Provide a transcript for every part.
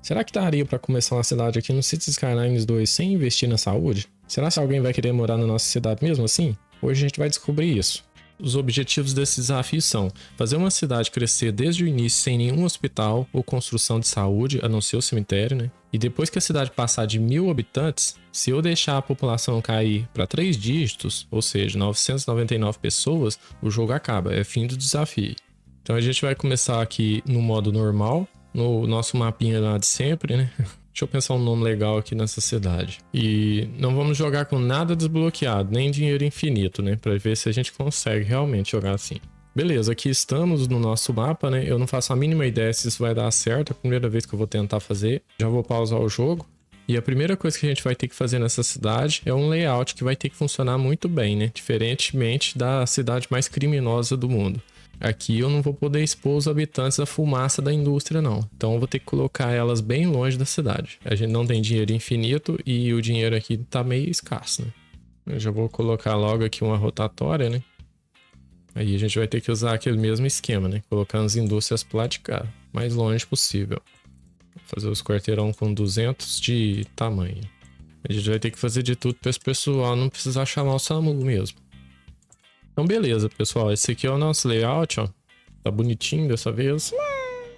Será que daria para começar uma cidade aqui no Cities Skylines 2 sem investir na saúde? Será que alguém vai querer morar na nossa cidade mesmo assim? Hoje a gente vai descobrir isso. Os objetivos desse desafio são fazer uma cidade crescer desde o início sem nenhum hospital ou construção de saúde, a não ser o cemitério, né? E depois que a cidade passar de 1000 habitantes, se eu deixar a população cair para 3 dígitos, ou seja, 999 pessoas, o jogo acaba, é fim do desafio. Então a gente vai começar aqui no modo normal, no nosso mapinha lá de sempre, né? Deixa eu pensar um nome legal aqui nessa cidade. E não vamos jogar com nada desbloqueado, nem dinheiro infinito, né? Pra ver se a gente consegue realmente jogar assim. Beleza, aqui estamos no nosso mapa, né? Eu não faço a mínima ideia se isso vai dar certo. É a primeira vez que eu vou tentar fazer. Já vou pausar o jogo. E a primeira coisa que a gente vai ter que fazer nessa cidade é um layout que vai ter que funcionar muito bem, né? Diferentemente da cidade mais criminosa do mundo. Aqui eu não vou poder expor os habitantes à fumaça da indústria, não. Então eu vou ter que colocar elas bem longe da cidade. A gente não tem dinheiro infinito e o dinheiro aqui tá meio escasso, né? Eu já vou colocar logo aqui uma rotatória, né? Aí a gente vai ter que usar aquele mesmo esquema, né? Colocando as indústrias pro lado de cá, mais longe possível. Fazer os quarteirão com 200 de tamanho. A gente vai ter que fazer de tudo para esse pessoal não precisar chamar o SAMU mesmo. Então beleza, pessoal, esse aqui é o nosso layout, ó. Tá bonitinho dessa vez.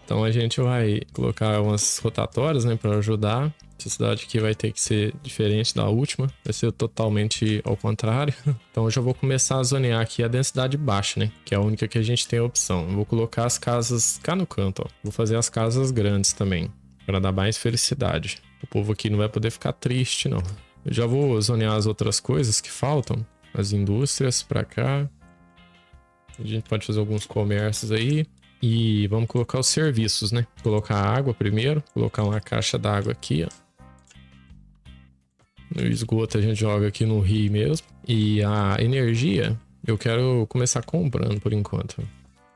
Então a gente vai colocar umas rotatórias, né, para ajudar. Essa cidade aqui vai ter que ser diferente da última, vai ser totalmente ao contrário. Então eu já vou começar a zonear aqui a densidade baixa, né, que é a única que a gente tem a opção. Eu vou colocar as casas cá no canto, ó. Vou fazer as casas grandes também, para dar mais felicidade. O povo aqui não vai poder ficar triste, não. Eu já vou zonear as outras coisas que faltam. As indústrias pra cá. A gente pode fazer alguns comércios aí. E vamos colocar os serviços, né? Colocar água primeiro. Colocar uma caixa d'água aqui, ó. No esgoto a gente joga aqui no rio mesmo. E a energia eu quero começar comprando por enquanto.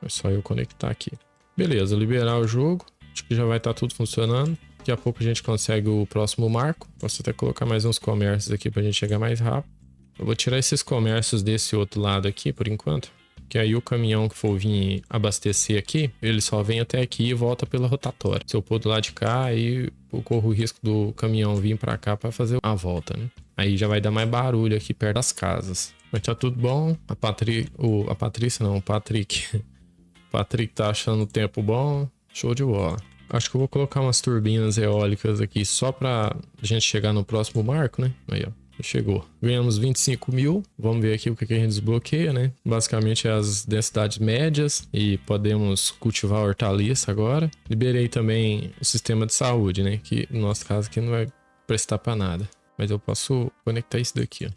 É só eu conectar aqui. Beleza, liberar o jogo. Acho que já vai estar tudo funcionando. Daqui a pouco a gente consegue o próximo marco. Posso até colocar mais uns comércios aqui pra gente chegar mais rápido. Eu vou tirar esses comércios desse outro lado aqui por enquanto. Que aí o caminhão que for vir abastecer aqui, ele só vem até aqui e volta pela rotatória. Se eu pôr do lado de cá, aí eu corro o risco do caminhão vir pra cá pra fazer a volta, né? Aí já vai dar mais barulho aqui perto das casas. Mas tá tudo bom. A Patrícia não, o Patrick. O Patrick tá achando o tempo bom. Show de bola. Acho que eu vou colocar umas turbinas eólicas aqui só pra gente chegar no próximo marco, né? Aí, ó. Chegou. Ganhamos 25 mil. Vamos ver aqui o que a gente desbloqueia, né? Basicamente as densidades médias e podemos cultivar hortaliça agora. Liberei também o sistema de saúde, né? Que no nosso caso aqui não vai prestar para nada. Mas eu posso conectar isso daqui, ó.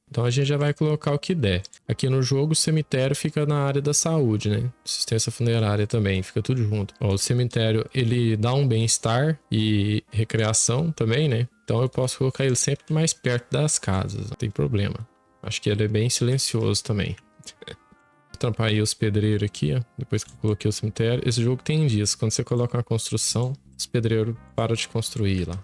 Então a gente já vai colocar o que der. Aqui no jogo o cemitério fica na área da saúde, né? Assistência funerária também, fica tudo junto. Ó, o cemitério ele dá um bem-estar e recreação também, né? Então eu posso colocar ele sempre mais perto das casas, não tem problema. Acho que ele é bem silencioso também. Vou trampar aí os pedreiros aqui, ó. Depois que eu coloquei o cemitério. Esse jogo tem dias, quando você coloca uma construção, os pedreiros param de construir lá.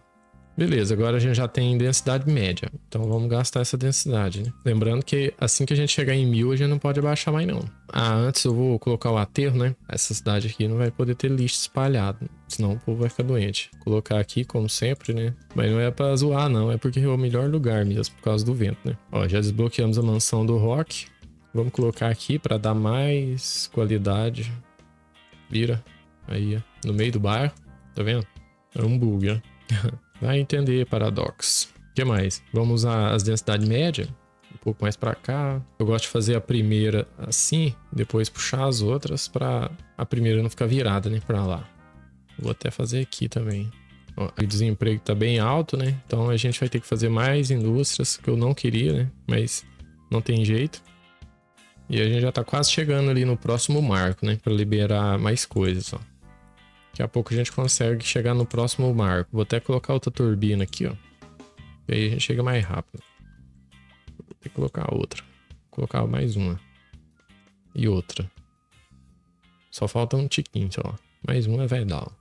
Beleza, agora a gente já tem densidade média. Então vamos gastar essa densidade, né? Lembrando que assim que a gente chegar em 1000, a gente não pode abaixar mais não. Antes eu vou colocar o aterro, né? Essa cidade aqui não vai poder ter lixo espalhado, senão o povo vai ficar doente. Vou colocar aqui, como sempre, né? Mas não é pra zoar, não. É porque é o melhor lugar mesmo, por causa do vento, né? Ó, já desbloqueamos a mansão do Rock. Vamos colocar aqui pra dar mais qualidade. Vira. Aí, ó. No meio do bairro. Tá vendo? É um bug, né? Vai entender, paradoxo. O que mais? Vamos usar as densidades médias. Um pouco mais pra cá. Eu gosto de fazer a primeira assim, depois puxar as outras pra a primeira não ficar virada, né, pra lá. Vou até fazer aqui também. Ó, o desemprego tá bem alto, né? Então a gente vai ter que fazer mais indústrias, que eu não queria, né? Mas não tem jeito. E a gente já tá quase chegando ali no próximo marco, né? Pra liberar mais coisas, ó. Daqui a pouco a gente consegue chegar no próximo marco. Vou até colocar outra turbina aqui, ó. E aí a gente chega mais rápido. Vou ter que colocar outra. Vou colocar mais uma. E outra. Só falta um tiquinho, ó. Mais uma vai dar, ó.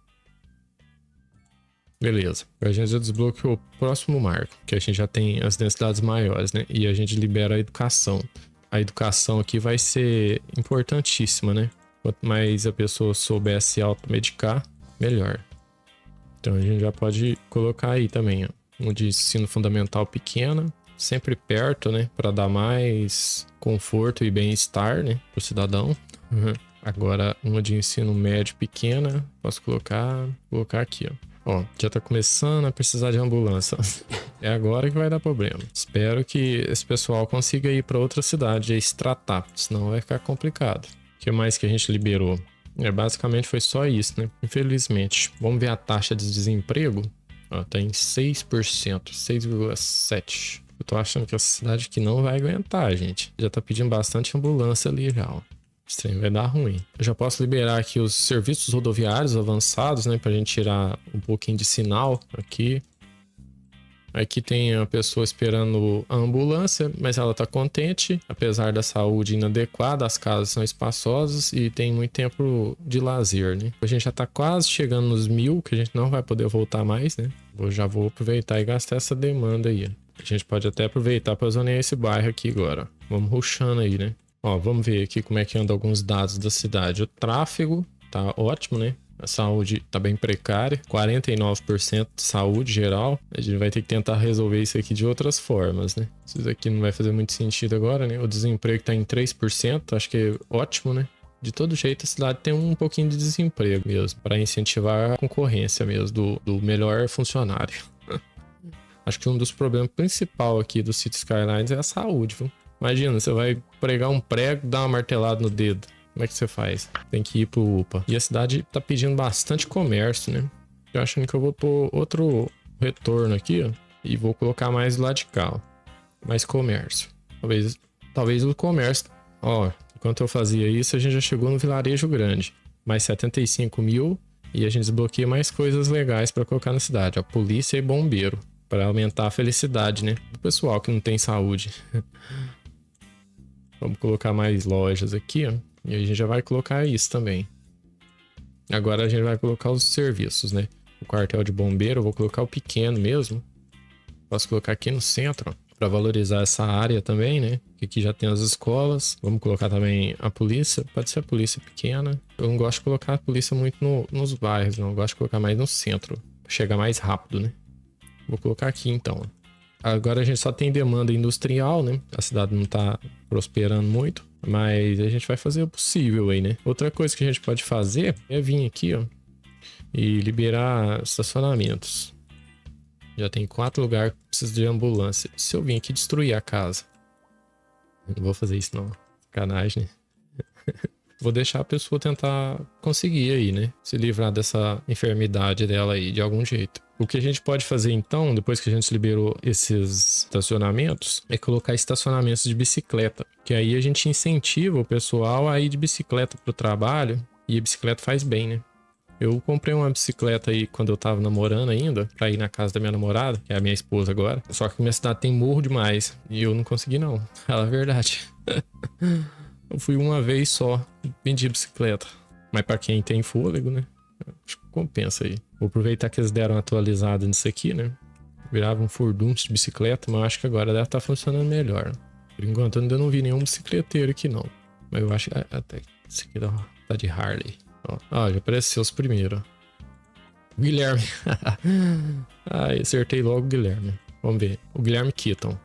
Beleza. A gente já desbloqueou o próximo marco. Que a gente já tem as densidades maiores, né? E a gente libera a educação. A educação aqui vai ser importantíssima, né? Quanto mais a pessoa souber se automedicar, melhor. Então a gente já pode colocar aí também, ó, um de ensino fundamental pequena, sempre perto, né, para dar mais conforto e bem-estar, né, pro cidadão. Agora uma de ensino médio pequena, posso colocar aqui, ó. Ó, já tá começando a precisar de ambulância. É agora que vai dar problema. Espero que esse pessoal consiga ir para outra cidade e se tratar, senão vai ficar complicado. O que mais que a gente liberou? Basicamente foi só isso, né? Infelizmente. Vamos ver a taxa de desemprego. Ó, tá em 6%, 6,7%. Eu tô achando que essa cidade aqui não vai aguentar, gente. Já tá pedindo bastante ambulância ali já, ó. Esse trem vai dar ruim. Eu já posso liberar aqui os serviços rodoviários avançados, né? Pra gente tirar um pouquinho de sinal aqui. Aqui tem a pessoa esperando a ambulância, mas ela tá contente. Apesar da saúde inadequada, as casas são espaçosas e tem muito tempo de lazer, né? A gente já tá quase chegando nos 1.000, que a gente não vai poder voltar mais, né? Eu já vou aproveitar e gastar essa demanda aí. A gente pode até aproveitar para zonear esse bairro aqui agora. Vamos rushando aí, né? Ó, vamos ver aqui como é que anda alguns dados da cidade. O tráfego tá ótimo, né? A saúde tá bem precária, 49% de saúde geral. A gente vai ter que tentar resolver isso aqui de outras formas, né? Isso aqui não vai fazer muito sentido agora, né? O desemprego tá em 3%, acho que é ótimo, né? De todo jeito, a cidade tem um pouquinho de desemprego mesmo, para incentivar a concorrência mesmo do melhor funcionário. Acho que um dos problemas principais aqui do City Skylines é a saúde, viu? Imagina, você vai pregar um prego e dar uma martelada no dedo. Como é que você faz? Tem que ir pro UPA. E a cidade tá pedindo bastante comércio, né? Eu achando que eu vou pôr outro retorno aqui, ó. E vou colocar mais do lado de cá, ó. Mais comércio. Talvez o comércio... Ó, enquanto eu fazia isso, a gente já chegou no vilarejo grande. Mais 75 mil. E a gente desbloqueia mais coisas legais pra colocar na cidade. Ó, polícia e bombeiro. Pra aumentar a felicidade, né? Do pessoal que não tem saúde. Vamos colocar mais lojas aqui, ó. E a gente já vai colocar isso também. Agora a gente vai colocar os serviços, né? O quartel de bombeiro, eu vou colocar o pequeno mesmo. Posso colocar aqui no centro, ó, para valorizar essa área também, né? Que aqui já tem as escolas. Vamos colocar também a polícia. Pode ser a polícia pequena. Eu não gosto de colocar a polícia muito nos bairros, não. Eu gosto de colocar mais no centro. Pra chegar mais rápido, né? Vou colocar aqui então. Agora a gente só tem demanda industrial, né? A cidade não tá prosperando muito, mas a gente vai fazer o possível aí, né? Outra coisa que a gente pode fazer é vir aqui, ó, e liberar estacionamentos. Já tem 4 lugares que precisam de ambulância. Se eu vir aqui destruir a casa, eu não vou fazer isso não. Sacanagem, né? Vou deixar a pessoa tentar conseguir aí, né? Se livrar dessa enfermidade dela aí, de algum jeito. O que a gente pode fazer então, depois que a gente liberou esses estacionamentos, é colocar estacionamentos de bicicleta. Que aí a gente incentiva o pessoal a ir de bicicleta pro trabalho. E a bicicleta faz bem, né? Eu comprei uma bicicleta aí quando eu tava namorando ainda, pra ir na casa da minha namorada, que é a minha esposa agora. Só que minha cidade tem morro demais. E eu não consegui não. Fala a verdade. Eu fui uma vez só, vendi bicicleta. Mas pra quem tem fôlego, né? Acho que compensa aí. Vou aproveitar que eles deram uma atualizada nisso aqui, né? Virava um furdunço de bicicleta, mas eu acho que agora deve estar funcionando melhor. Por enquanto eu ainda não vi nenhum bicicleteiro aqui não. Mas eu acho que até esse aqui tá de Harley. Ó, já apareceu os primeiros. Guilherme. Ai, acertei logo o Guilherme. Vamos ver. O Guilherme Keaton.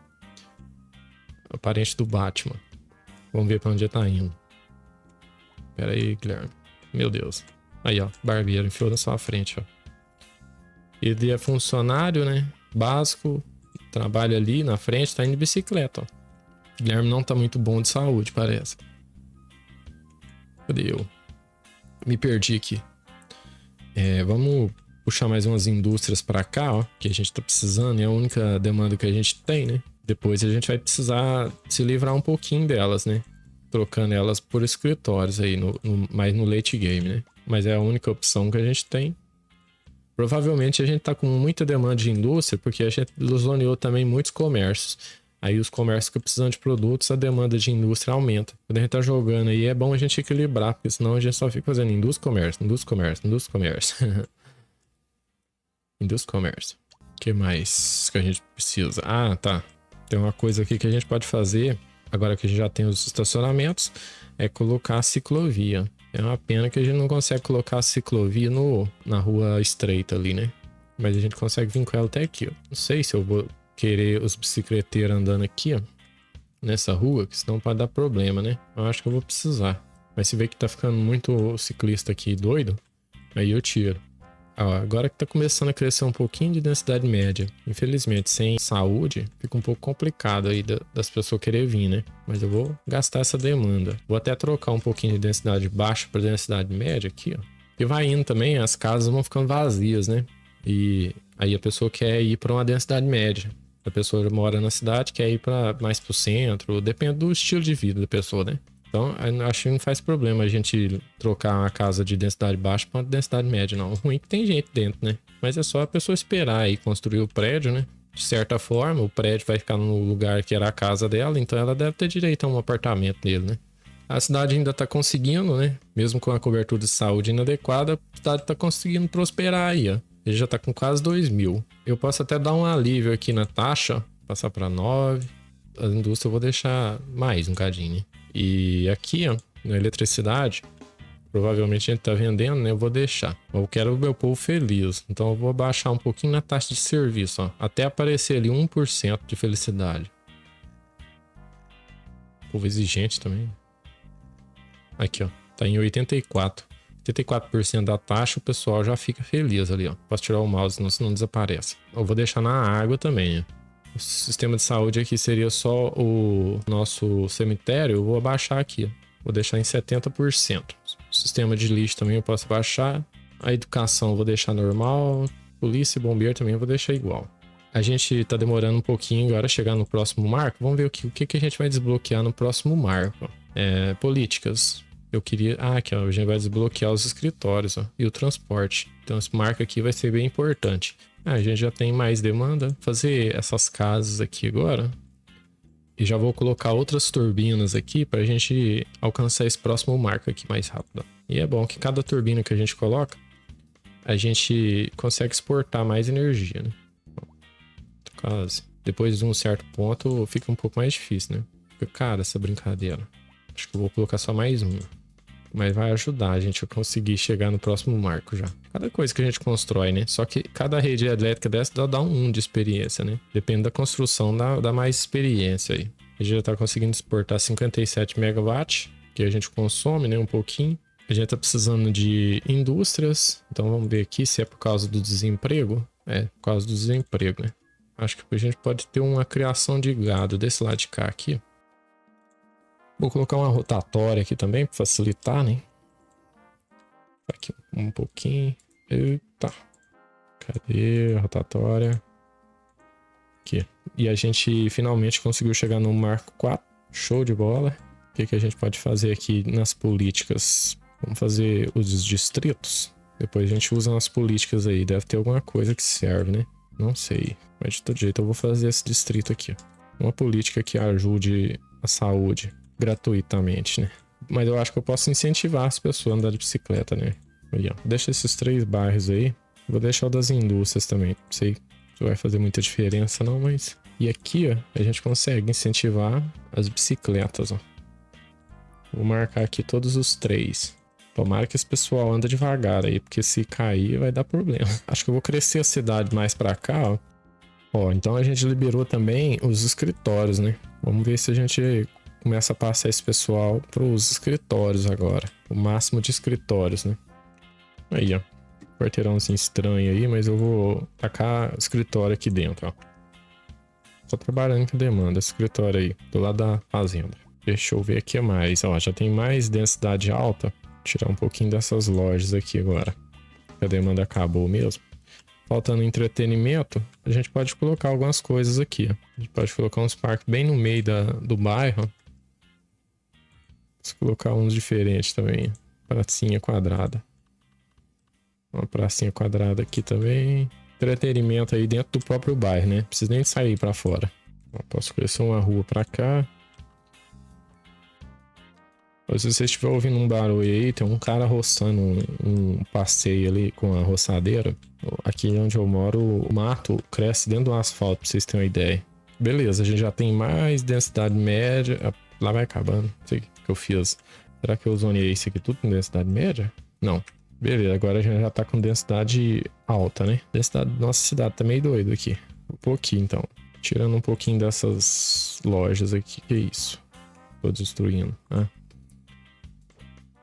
O parente do Batman. Vamos ver pra onde ele tá indo. Pera aí, Guilherme. Meu Deus. Aí, ó. Barbeiro. Enfiou na sua frente, ó. Ele é funcionário, né? Básico. Trabalha ali na frente. Tá indo de bicicleta, ó. O Guilherme não tá muito bom de saúde, parece. Cadê eu? Me perdi aqui. Vamos puxar mais umas indústrias pra cá, ó. Que a gente tá precisando. É a única demanda que a gente tem, né? Depois a gente vai precisar se livrar um pouquinho delas, né? Trocando elas por escritórios aí, mais no late game, né? Mas é a única opção que a gente tem. Provavelmente a gente tá com muita demanda de indústria, porque a gente zoneou também muitos comércios. Aí os comércios que precisam de produtos, a demanda de indústria aumenta. Quando a gente tá jogando aí, é bom a gente equilibrar, porque senão a gente só fica fazendo indústria, comércio, indústria, comércio, indústria, comércio. Indústria, comércio. O que mais que a gente precisa? Ah, tá. Tem uma coisa aqui que a gente pode fazer, agora que a gente já tem os estacionamentos, é colocar a ciclovia. É uma pena que a gente não consegue colocar a ciclovia na rua estreita ali, né? Mas a gente consegue vir com ela até aqui, ó. Não sei se eu vou querer os bicicleteiros andando aqui, ó, nessa rua, que senão pode dar problema, né? Eu acho que eu vou precisar. Mas se vê que tá ficando muito ciclista aqui doido, aí eu tiro. Ó, agora que tá começando a crescer um pouquinho de densidade média. Infelizmente, sem saúde, fica um pouco complicado aí das pessoas querer vir, né? Mas eu vou gastar essa demanda. Vou até trocar um pouquinho de densidade baixa para densidade média aqui, ó. E vai indo também, as casas vão ficando vazias, né? E aí a pessoa quer ir para uma densidade média. A pessoa mora na cidade, quer ir para mais pro centro, depende do estilo de vida da pessoa, né? Então, acho que não faz problema a gente trocar uma casa de densidade baixa para uma densidade média, não. O ruim é que tem gente dentro, né? Mas é só a pessoa esperar e construir o prédio, né? De certa forma, o prédio vai ficar no lugar que era a casa dela, então ela deve ter direito a um apartamento nele, né? A cidade ainda tá conseguindo, né? Mesmo com a cobertura de saúde inadequada, a cidade tá conseguindo prosperar aí, ó. Ele já tá com quase 2.000. Eu posso até dar um alívio aqui na taxa, passar para 9. A indústria eu vou deixar mais um cadinho, né? E aqui, ó, na eletricidade, provavelmente a gente tá vendendo, né? Eu vou deixar. Eu quero o meu povo feliz. Então eu vou abaixar um pouquinho na taxa de serviço, ó. Até aparecer ali 1% de felicidade. Povo exigente também. Aqui, ó. Tá em 84. 84% da taxa, o pessoal já fica feliz ali, ó. Posso tirar o mouse, senão não desaparece. Eu vou deixar na água também, né? O sistema de saúde aqui seria só o nosso cemitério. Eu vou abaixar aqui, ó. Vou deixar em 70%. O sistema de lixo também eu posso baixar. A educação eu vou deixar normal. Polícia e bombeiro também eu vou deixar igual. A gente tá demorando um pouquinho agora a chegar no próximo marco. Vamos ver o que a gente vai desbloquear no próximo marco. Políticas. Eu queria... aqui, ó. A gente vai desbloquear os escritórios, ó. E o transporte. Então esse marco aqui vai ser bem importante. A gente já tem mais demanda. Vou fazer essas casas aqui agora. E já vou colocar outras turbinas aqui para a gente alcançar esse próximo marco aqui mais rápido. E é bom que cada turbina que a gente coloca, a gente consegue exportar mais energia, né? Depois de um certo ponto fica um pouco mais difícil, né? Fica cara essa brincadeira. Acho que eu vou colocar só mais um. Mas vai ajudar a gente a conseguir chegar no próximo marco já. Cada coisa que a gente constrói, né? Só que cada rede elétrica dessa dá um de experiência, né? Depende da construção, dá mais experiência aí. A gente já tá conseguindo exportar 57 megawatts, que a gente consome, né? Um pouquinho. A gente tá precisando de indústrias. Então vamos ver aqui se é por causa do desemprego. É, por causa do desemprego, né? Acho que a gente pode ter uma criação de gado desse lado de cá aqui. Vou colocar uma rotatória aqui também para facilitar, né? Aqui um pouquinho. Eita. Cadê a rotatória? Aqui. E a gente finalmente conseguiu chegar no marco 4. Show de bola. O que a gente pode fazer aqui nas políticas? Vamos fazer os distritos. Depois a gente usa nas políticas aí. Deve ter alguma coisa que serve, né? Não sei. Mas de todo jeito eu vou fazer esse distrito aqui. Uma política que ajude a saúde gratuitamente, né? Mas eu acho que eu posso incentivar as pessoas a andar de bicicleta, né? Aí, ó. Deixa esses 3 bairros aí. Vou deixar o das indústrias também. Não sei se vai fazer muita diferença não, mas... E aqui, ó, a gente consegue incentivar as bicicletas, ó. Vou marcar aqui todos os 3. Tomara que esse pessoal anda devagar aí, porque se cair vai dar problema. Acho que eu vou crescer a cidade mais pra cá, ó. Ó, então a gente liberou também os escritórios, né? Vamos ver se a gente começa a passar esse pessoal pros escritórios agora. O máximo de escritórios, né? Aí, ó. Quarteirãozinho estranho aí, mas eu vou tacar escritório aqui dentro, ó. Só trabalhando com demanda. Escritório aí, do lado da fazenda. Deixa eu ver aqui mais. Ó, já tem mais densidade alta. Vou tirar um pouquinho dessas lojas aqui agora. A demanda acabou mesmo. Faltando entretenimento, a gente pode colocar algumas coisas aqui. Ó. A gente pode colocar uns parques bem no meio do bairro. Vamos colocar uns diferentes também. Pracinha quadrada. Uma pracinha quadrada aqui também. Entretenimento aí dentro do próprio bairro, né? Não precisa nem sair pra fora. Eu posso crescer uma rua pra cá. Se você estiver ouvindo um barulho aí, tem um cara roçando um passeio ali com a roçadeira. Aqui onde eu moro, o mato cresce dentro do asfalto, pra vocês terem uma ideia. Beleza, a gente já tem mais densidade média. Lá vai acabando. Não sei o que eu fiz. Será que eu zoneei isso aqui tudo com densidade média? Não. Beleza, agora a gente já tá com densidade alta, né? Densidade da nossa cidade tá meio doido aqui. Um pouquinho, então. Tirando um pouquinho dessas lojas aqui. Que isso? Tô destruindo. Ah.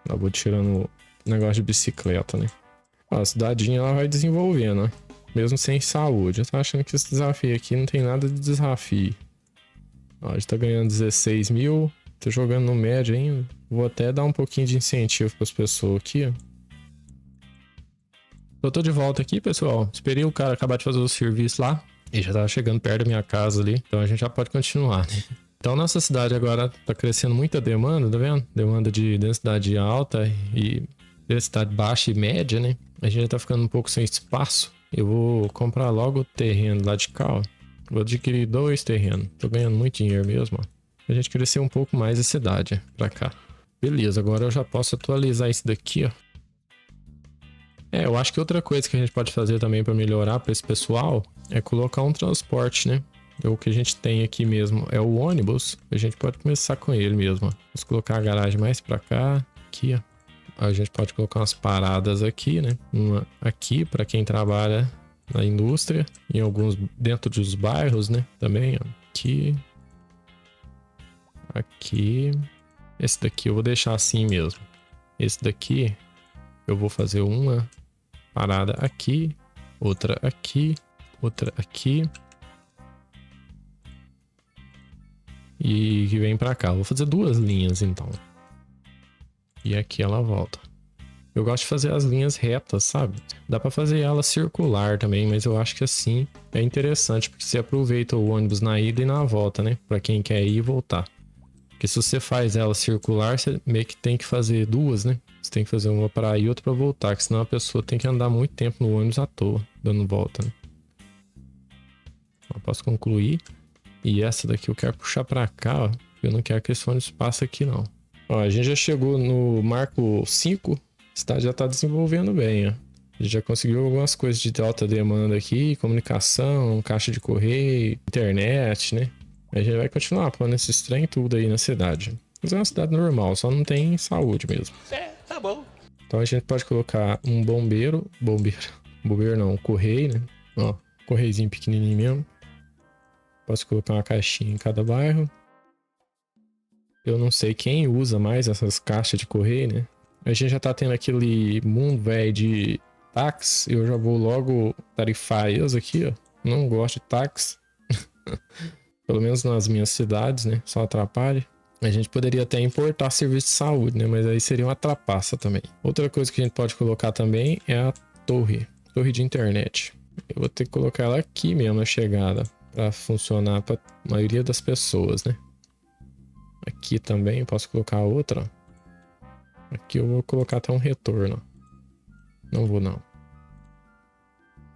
Eu vou tirando o negócio de bicicleta, né? Ó, a cidadinha ela vai desenvolvendo, né? Mesmo sem saúde. Eu tô achando que esse desafio aqui não tem nada de desafio. Ó, a gente tá ganhando 16 mil. Tô jogando no médio ainda. Vou até dar um pouquinho de incentivo pras pessoas aqui, ó. Eu tô de volta aqui, pessoal. Esperei o cara acabar de fazer o serviço lá. E já tava chegando perto da minha casa ali. Então a gente já pode continuar, né? Então nossa cidade agora tá crescendo muita demanda, tá vendo? Demanda de densidade alta e densidade baixa e média, né? A gente já tá ficando um pouco sem espaço. Eu vou comprar logo o terreno lá de cá, ó. Vou adquirir 2 terrenos. Tô ganhando muito dinheiro mesmo, ó. A gente crescer um pouco mais a cidade pra cá. Beleza, agora eu já posso atualizar isso daqui, ó. Eu acho que outra coisa que a gente pode fazer também para melhorar para esse pessoal é colocar um transporte, né? O que a gente tem aqui mesmo é o ônibus. A gente pode começar com ele mesmo, ó. Vamos colocar a garagem mais para cá, aqui, ó. A gente pode colocar umas paradas aqui, né? Uma aqui para quem trabalha na indústria, em alguns dentro dos bairros, né? Também, ó. Aqui. Aqui. Esse daqui eu vou deixar assim mesmo. Esse daqui eu vou fazer uma parada aqui, outra aqui, outra aqui. E que vem pra cá. Eu vou fazer 2 linhas então. E aqui ela volta. Eu gosto de fazer as linhas retas, sabe? Dá pra fazer ela circular também, mas eu acho que assim é interessante, porque você aproveita o ônibus na ida e na volta, né? Pra quem quer ir e voltar. Porque se você faz ela circular, você meio que tem que fazer 2, né? Você tem que fazer uma para ir e outra para voltar, que senão a pessoa tem que andar muito tempo no ônibus à toa, dando volta, né? Eu posso concluir. E essa daqui eu quero puxar para cá, ó. Eu não quero que esse ônibus passe aqui, não. Ó, a gente já chegou no marco 5. A cidade já tá desenvolvendo bem, ó. A gente já conseguiu algumas coisas de alta demanda aqui, comunicação, caixa de correio, internet, né? A gente vai continuar pondo esses trem tudo aí na cidade. Mas é uma cidade normal, só não tem saúde mesmo. Tá bom. Então a gente pode colocar um bombeiro não, um correio, né? Ó, correizinho pequenininho mesmo. Posso colocar uma caixinha em cada bairro. Eu não sei quem usa mais essas caixas de correio, né? A gente já tá tendo aquele mundo velho de táxi. Eu já vou logo tarifar eles aqui, ó. Não gosto de táxi. Pelo menos nas minhas cidades, né? Só atrapalha. A gente poderia até importar serviço de saúde, né? Mas aí seria uma trapaça também. Outra coisa que a gente pode colocar também é a torre de internet. Eu vou ter que colocar ela aqui mesmo na chegada, para funcionar para a maioria das pessoas, né? Aqui também eu posso colocar outra. Aqui eu vou colocar até um retorno. Não vou não.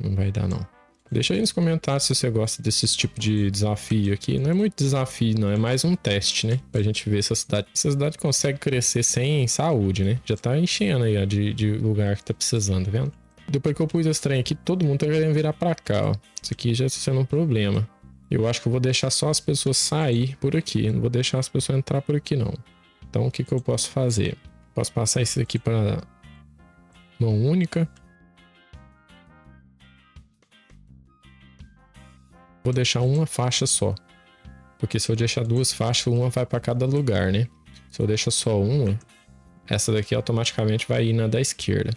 Não vai dar não. Deixa aí nos comentários se você gosta desses tipos de desafio aqui. Não é muito desafio, não. É mais um teste, né? Pra gente ver se a cidade consegue crescer sem saúde, né? Já tá enchendo aí, ó, de lugar que tá precisando, tá vendo? Depois que eu pus esse trem aqui, todo mundo tá querendo virar pra cá, ó. Isso aqui já tá sendo um problema. Eu acho que eu vou deixar só as pessoas sair por aqui. Não vou deixar as pessoas entrar por aqui, não. Então, o que eu posso fazer? Posso passar isso aqui pra mão única. Vou deixar uma faixa só. Porque se eu deixar 2 faixas, uma vai para cada lugar, né? Se eu deixar só uma, essa daqui automaticamente vai ir na da esquerda.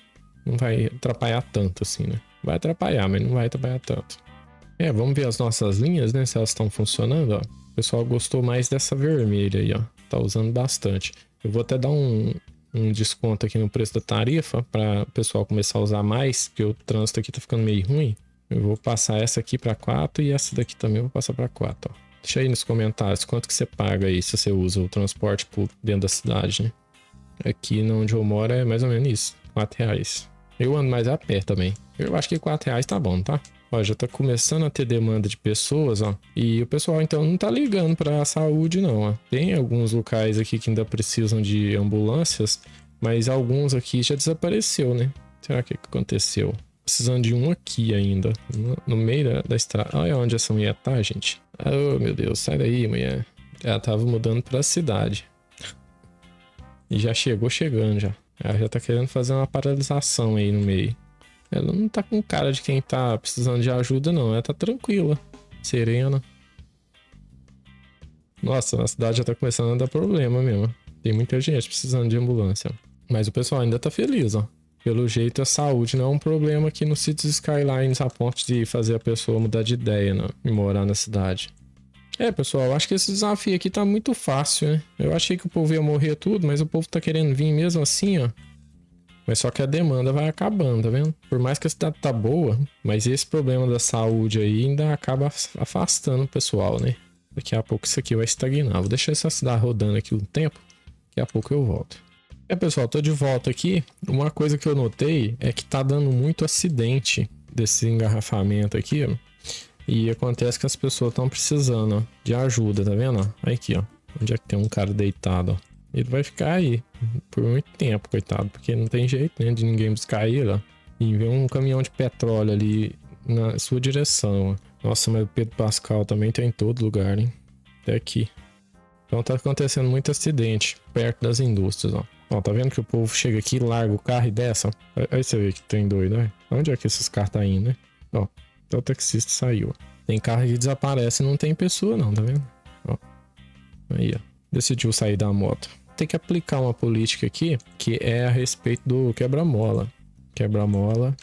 Não vai atrapalhar tanto assim, né? Vai atrapalhar, mas não vai atrapalhar tanto. Vamos ver as nossas linhas, né? Se elas estão funcionando, ó. O pessoal gostou mais dessa vermelha aí, ó. Tá usando bastante. Eu vou até dar um desconto aqui no preço da tarifa para o pessoal começar a usar mais, porque o trânsito aqui tá ficando meio ruim. Eu vou passar essa aqui para 4 e essa daqui também eu vou passar para 4, ó. Deixa aí nos comentários quanto que você paga aí se você usa o transporte público dentro da cidade, né? Aqui onde eu moro é mais ou menos isso, R$4. Eu ando mais a pé também. Eu acho que R$4 tá bom, tá? Ó, já tá começando a ter demanda de pessoas, ó. E o pessoal então não tá ligando pra saúde não, ó. Tem alguns locais aqui que ainda precisam de ambulâncias, mas alguns aqui já desapareceu, né? Será que aconteceu? Precisando de um aqui ainda, no meio da estrada. Olha onde essa mulher tá, gente. Oh, meu Deus, sai daí, mulher. Ela tava mudando pra cidade. E já chegou chegando, já. Ela já tá querendo fazer uma paralisação aí no meio. Ela não tá com cara de quem tá precisando de ajuda, não. Ela tá tranquila, serena. Nossa, a cidade já tá começando a dar problema mesmo. Tem muita gente precisando de ambulância. Mas o pessoal ainda tá feliz, ó. Pelo jeito, a saúde não é um problema aqui no Cities Skylines a ponto de fazer a pessoa mudar de ideia, não, e morar na cidade. É, pessoal, eu acho que esse desafio aqui tá muito fácil, né? Eu achei que o povo ia morrer tudo, mas o povo tá querendo vir mesmo assim, ó. Mas só que a demanda vai acabando, tá vendo? Por mais que a cidade tá boa, mas esse problema da saúde aí ainda acaba afastando o pessoal, né? Daqui a pouco isso aqui vai estagnar. Vou deixar essa cidade rodando aqui um tempo, daqui a pouco eu volto. É, pessoal, tô de volta aqui. Uma coisa que eu notei é que tá dando muito acidente desse engarrafamento aqui, ó. E acontece que as pessoas estão precisando, ó, de ajuda, tá vendo? Ó? Aqui, ó. Onde é que tem um cara deitado, ó? Ele vai ficar aí por muito tempo, coitado, porque não tem jeito, né, de ninguém buscar ele, ó. E vem um caminhão de petróleo ali na sua direção, ó. Nossa, mas o Pedro Pascal também tá em todo lugar, hein? Até aqui. Então tá acontecendo muito acidente perto das indústrias, ó. Ó, tá vendo que o povo chega aqui, larga o carro e desce, ó. Aí você vê que tem doido, né? Onde é que esses carros tá indo, né? Ó, até o taxista saiu, ó. Tem carro que desaparece e não tem pessoa não, tá vendo? Ó. Aí, ó. Decidiu sair da moto. Tem que aplicar uma política aqui que é a respeito do quebra-mola. Quebra-mola.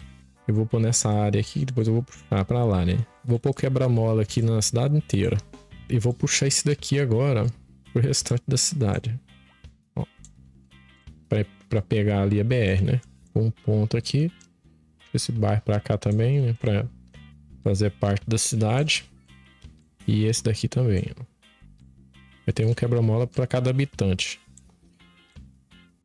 Eu vou pôr nessa área aqui, depois eu vou puxar pra lá, né? Vou pôr quebra-mola aqui na cidade inteira. E vou puxar esse daqui agora pro restante da cidade. Ó. Pra pegar ali a BR, né? Um ponto aqui. Esse bairro pra cá também, né? Pra fazer parte da cidade. E esse daqui também, ó. Vai ter um quebra-mola para cada habitante.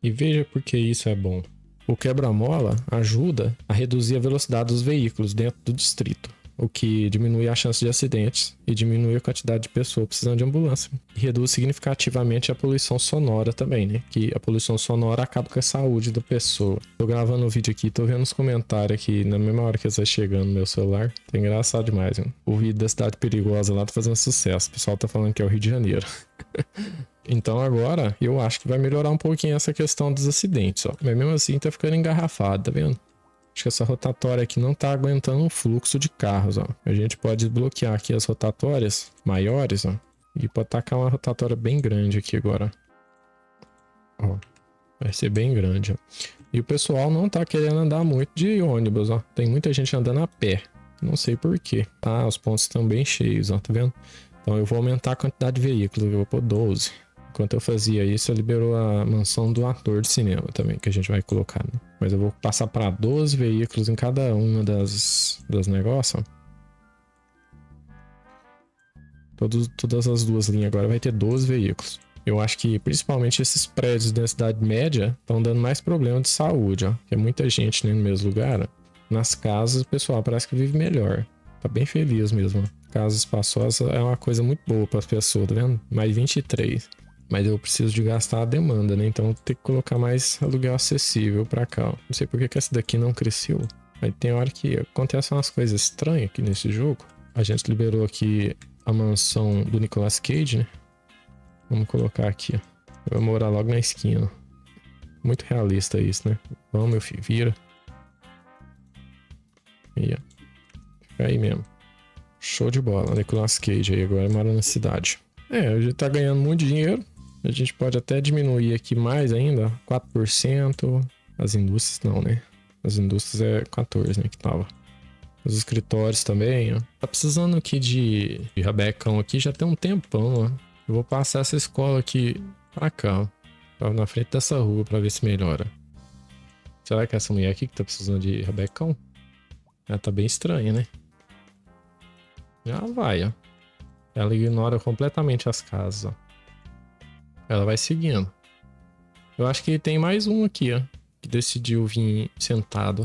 E veja por que isso é bom. O quebra-mola ajuda a reduzir a velocidade dos veículos dentro do distrito, o que diminui a chance de acidentes e diminui a quantidade de pessoas precisando de ambulância. E reduz significativamente a poluição sonora também, né? Que a poluição sonora acaba com a saúde da pessoa. Tô gravando o vídeo aqui, tô vendo os comentários aqui na mesma hora que vai chegando no meu celular. Tá engraçado demais, hein? O vídeo da cidade perigosa lá tá fazendo sucesso. O pessoal tá falando que é o Rio de Janeiro. Então agora eu acho que vai melhorar um pouquinho essa questão dos acidentes, ó. Mas mesmo assim tá ficando engarrafado, tá vendo? Acho que essa rotatória aqui não tá aguentando o fluxo de carros, ó. A gente pode desbloquear aqui as rotatórias maiores, ó. E pode tacar uma rotatória bem grande aqui agora. Ó. Vai ser bem grande, ó. E o pessoal não tá querendo andar muito de ônibus, ó. Tem muita gente andando a pé. Não sei por quê. Tá, os pontos estão bem cheios, ó. Tá vendo? Então eu vou aumentar a quantidade de veículos. Eu vou pôr 12. Enquanto eu fazia isso, liberou a mansão do ator de cinema também, que a gente vai colocar, né? Mas eu vou passar para 12 veículos em cada uma das negócios. Todas as duas linhas agora vai ter 12 veículos. Eu acho que principalmente esses prédios de densidade média estão dando mais problema de saúde, ó. Que é muita gente, né, no mesmo lugar. Ó. Nas casas, o pessoal parece que vive melhor. Tá bem feliz mesmo. Casas espaçosas é uma coisa muito boa para as pessoas, tá vendo? Mais 23. Mas eu preciso de gastar a demanda, né? Então tem que colocar mais aluguel acessível pra cá. Ó. Não sei por que essa daqui não cresceu. Aí tem hora que acontecem umas coisas estranhas aqui nesse jogo. A gente liberou aqui a mansão do Nicolas Cage, né? Vamos colocar aqui, ó. Eu vou morar logo na esquina. Muito realista isso, né? Vamos, meu filho, vira. Aí, ó. Fica aí mesmo. Show de bola. Nicolas Cage aí agora mora na cidade. A gente tá ganhando muito dinheiro. A gente pode até diminuir aqui mais ainda, 4%. As indústrias não, né? As indústrias é 14%, né, que tava. Os escritórios também, ó. Tá precisando aqui de rabecão aqui já tem um tempão, ó. Eu vou passar essa escola aqui pra cá, ó. Na frente dessa rua pra ver se melhora. Será que essa mulher aqui que tá precisando de rabecão? Ela tá bem estranha, né? Já vai, ó. Ela ignora completamente as casas, ó. Ela vai seguindo. Eu acho que tem mais um aqui, ó. Que decidiu vir sentado.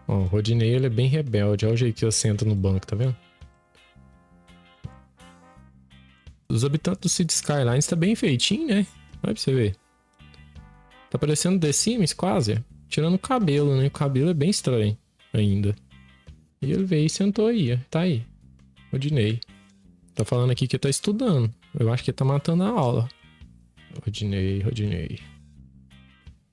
Ó, o Rodinei, ele é bem rebelde. Olha o jeito que eu sento no banco, tá vendo? Os habitantes do City Skylines tá bem feitinho, né? Olha pra você ver. Tá parecendo The Sims, quase. Tirando o cabelo, né? O cabelo é bem estranho ainda. E ele veio e sentou aí, ó. Tá aí. Rodinei. Tá falando aqui que tá estudando. Eu acho que tá matando a aula. Rodinei.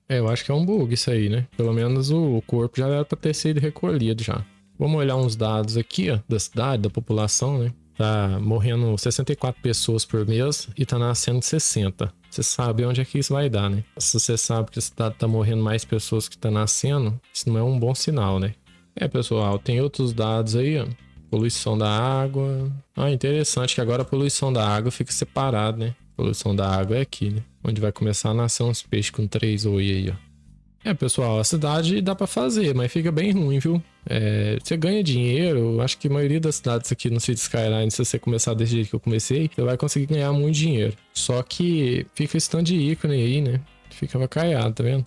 É, eu acho que é um bug isso aí, né? Pelo menos o corpo já era pra ter sido recolhido já. Vamos olhar uns dados aqui, ó, da cidade, da população, né? Tá morrendo 64 pessoas por mês e tá nascendo 60. Você sabe onde é que isso vai dar, né? Se você sabe que a cidade tá morrendo mais pessoas que tá nascendo, isso não é um bom sinal, né? É, pessoal, tem outros dados aí, ó. Poluição da água. Ah, interessante que agora a poluição da água fica separada, né? A poluição da água é aqui, né? Onde vai começar a nascer uns peixes com 3 oi aí, ó. É, pessoal, a cidade dá pra fazer, mas fica bem ruim, viu? É, você ganha dinheiro, acho que a maioria das cidades aqui no City Skyline, se você começar desse jeito que eu comecei, você vai conseguir ganhar muito dinheiro. Só que fica esse tanto de ícone aí, né? Fica vacaiado, tá vendo?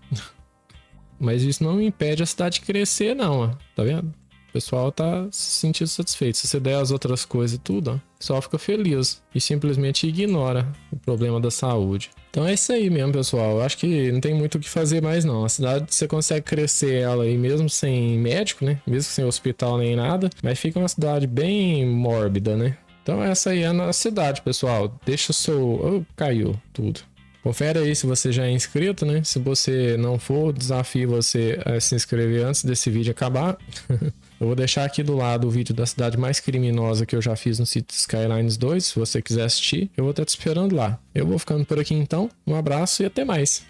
Mas isso não impede a cidade crescer, não, ó. Tá vendo? O pessoal tá se sentindo satisfeito. Se você der as outras coisas e tudo, ó, o pessoal fica feliz e simplesmente ignora o problema da saúde. Então é isso aí mesmo, pessoal. Eu acho que não tem muito o que fazer mais, não. A cidade você consegue crescer ela aí mesmo sem médico, né? Mesmo sem hospital nem nada. Mas fica uma cidade bem mórbida, né? Então essa aí é a nossa cidade, pessoal. Deixa o seu... Oh, caiu tudo. Confere aí se você já é inscrito, né? Se você não for, desafio você a se inscrever antes desse vídeo acabar. Eu vou deixar aqui do lado o vídeo da cidade mais criminosa que eu já fiz no Cities Skylines 2. Se você quiser assistir, eu vou estar te esperando lá. Eu vou ficando por aqui então. Um abraço e até mais.